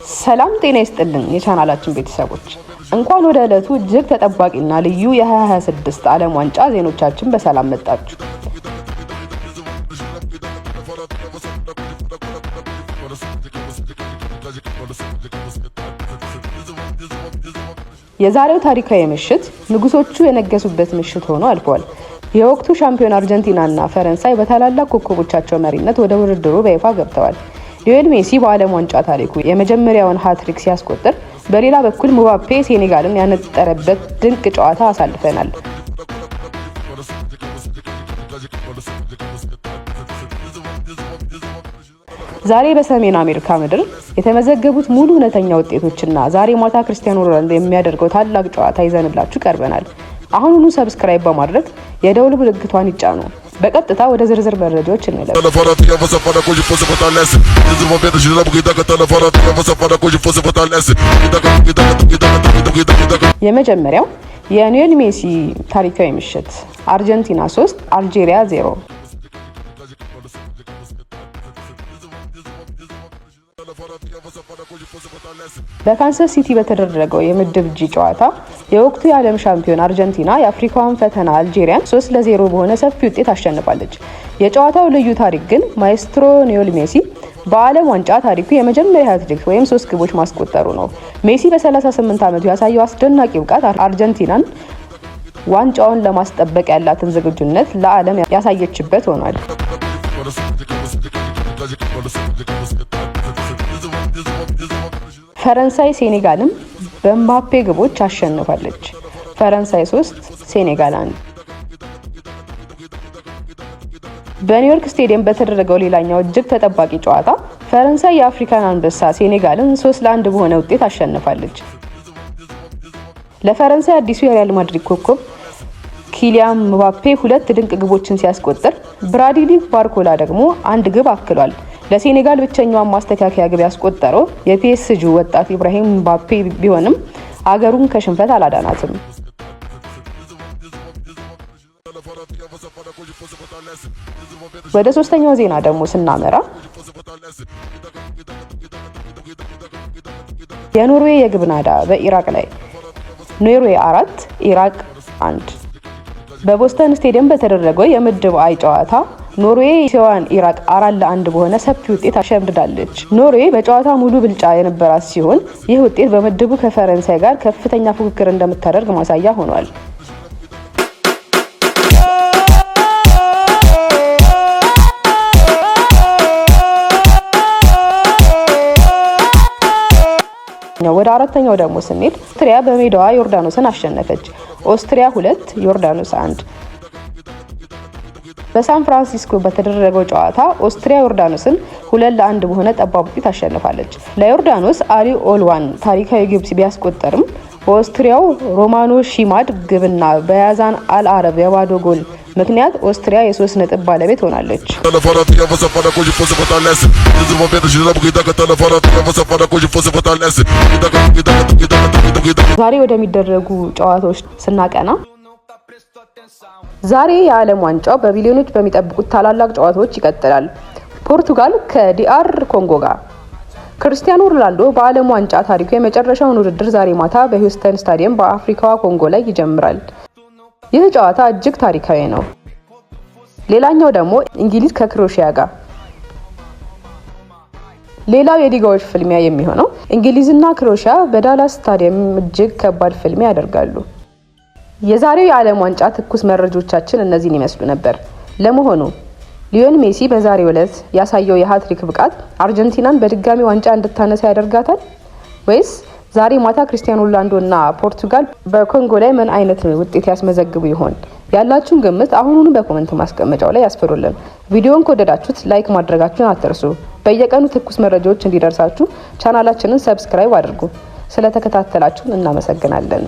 ሰላም ጤና ይስጥልን የቻናላችን ቤተሰቦች እንኳን ወደ ዕለቱ እጅግ ተጠባቂና ልዩ የ2026 ዓለም ዋንጫ ዜናዎቻችን በሰላም መጣችሁ። የዛሬው ታሪካዊ ምሽት ንጉሶቹ የነገሱበት ምሽት ሆኖ አልፏል። የወቅቱ ሻምፒዮን አርጀንቲናና ፈረንሳይ በታላላቅ ኮከቦቻቸው መሪነት ወደ ውድድሩ በይፋ ገብተዋል። ሊዮኔል ሜሲ በዓለም ዋንጫ ታሪኩ የመጀመሪያውን ሃትሪክ ሲያስቆጥር፣ በሌላ በኩል ሙባፔ ሴኔጋልን ያነጠረበት ድንቅ ጨዋታ አሳልፈናል። ዛሬ በሰሜን አሜሪካ ምድር የተመዘገቡት ሙሉ እውነተኛ ውጤቶችና ዛሬ ማታ ክርስቲያኖ ሮናልዶ የሚያደርገው ታላቅ ጨዋታ ይዘንላችሁ ቀርበናል። አሁኑኑ ሰብስክራይብ በማድረግ የደውል ምልክቷን ይጫኑ። በቀጥታ ወደ ዝርዝር መረጃዎች እንለፍ። የመጀመሪያው የሊዮኔል ሜሲ ታሪካዊ ምሽት አርጀንቲና 3 አልጄሪያ 0። በካንሳስ ሲቲ በተደረገው የምድብ ጂ ጨዋታ የወቅቱ የዓለም ሻምፒዮን አርጀንቲና የአፍሪካውን ፈተና አልጄሪያን 3-0 በሆነ ሰፊ ውጤት አሸንፋለች። የጨዋታው ልዩ ታሪክ ግን ማኤስትሮ ሊዮኔል ሜሲ በዓለም ዋንጫ ታሪኩ የመጀመሪያ ሃትሪክ ወይም 3 ግቦች ማስቆጠሩ ነው። ሜሲ በ38 ዓመቱ ያሳየው አስደናቂ ብቃት አርጀንቲናን ዋንጫውን ለማስጠበቅ ያላትን ዝግጁነት ለዓለም ያሳየችበት ሆኗል። ፈረንሳይ ሴኔጋልን በምባፔ ግቦች አሸንፋለች። ፈረንሳይ 3 ሴኔጋል 1። በኒውዮርክ ስቴዲየም በተደረገው ሌላኛው እጅግ ተጠባቂ ጨዋታ ፈረንሳይ የአፍሪካን አንበሳ ሴኔጋልን 3-1 በሆነ ውጤት አሸንፋለች። ለፈረንሳይ አዲሱ የሪያል ማድሪድ ኮከብ ኪሊያን ምባፔ 2 ድንቅ ግቦችን ሲያስቆጥር፣ ብራድሊ ባርኮላ ደግሞ 1 ግብ አክሏል። ለሴኔጋል ብቸኛዋን ማስተካከያ ግብ ያስቆጠረው የፒኤስጂ ወጣት ኢብራሂም ምባፔ ቢሆንም አገሩን ከሽንፈት አላዳናትም። ወደ ሶስተኛው ዜና ደግሞ ስናመራ የኖርዌይ የግብ ናዳ በኢራቅ ላይ ኖርዌይ 4 ኢራቅ 1። በቦስተን ስቴዲየም በተደረገው የምድብ አይ ጨዋታ ኖርዌይ ሲዋን ኢራቅ 4-1 በሆነ ሰፊ ውጤት አሸንፋለች። ኖርዌይ በጨዋታ ሙሉ ብልጫ የነበራት ሲሆን ይህ ውጤት በምድቡ ከፈረንሳይ ጋር ከፍተኛ ፉክክር እንደምታደርግ ማሳያ ሆኗል። ወደ አራተኛው ደግሞ ስንሄድ ኦስትሪያ በሜዳዋ ዮርዳኖስን አሸነፈች። ኦስትሪያ 2 ዮርዳኖስ 1። በሳን ፍራንሲስኮ በተደረገው ጨዋታ ኦስትሪያ ዮርዳኖስን 2-1 በሆነ ጠባብ ውጤት አሸንፋለች። ለዮርዳኖስ አሊ ኦልዋን ታሪካዊ ግብ ቢያስቆጠርም በኦስትሪያው ሮማኖ ሺማድ ግብና በያዛን አልአረብ የባዶ ጎል ምክንያት ኦስትሪያ የ3 ነጥብ ባለቤት ሆናለች። ዛሬ ወደሚደረጉ ጨዋታዎች ስናቀና ዛሬ የዓለም ዋንጫው በቢሊዮኖች በሚጠብቁት ታላላቅ ጨዋታዎች ይቀጥላል። ፖርቱጋል ከዲአር ኮንጎ ጋር። ክርስቲያኖ ሮናልዶ በዓለም ዋንጫ ታሪኩ የመጨረሻውን ውድድር ዛሬ ማታ በሂውስተን ስታዲየም በአፍሪካዋ ኮንጎ ላይ ይጀምራል። ይህ ጨዋታ እጅግ ታሪካዊ ነው። ሌላኛው ደግሞ እንግሊዝ ከክሮሺያ ጋር። ሌላው የሊጋዎች ፍልሚያ የሚሆነው እንግሊዝና ክሮሺያ በዳላስ ስታዲየም እጅግ ከባድ ፍልሚያ ያደርጋሉ። የዛሬው የዓለም ዋንጫ ትኩስ መረጃዎቻችን እነዚህን ይመስሉ ነበር። ለመሆኑ ሊዮኔል ሜሲ በዛሬው ዕለት ያሳየው የሃትሪክ ብቃት አርጀንቲናን በድጋሚ ዋንጫ እንድታነሳ ያደርጋታል ወይስ ዛሬ ማታ ክርስቲያኖ ሮናልዶና ፖርቱጋል በኮንጎ ላይ ምን አይነት ውጤት ያስመዘግቡ ይሆን? ያላችሁን ግምት አሁኑኑ በኮሜንት ማስቀመጫው ላይ ያስፈሩልን። ቪዲዮውን ከወደዳችሁት ላይክ ማድረጋችሁን አትርሱ። በየቀኑ ትኩስ መረጃዎች እንዲደርሳችሁ ቻናላችንን ሰብስክራይብ አድርጉ። ስለተከታተላችሁን እናመሰግናለን።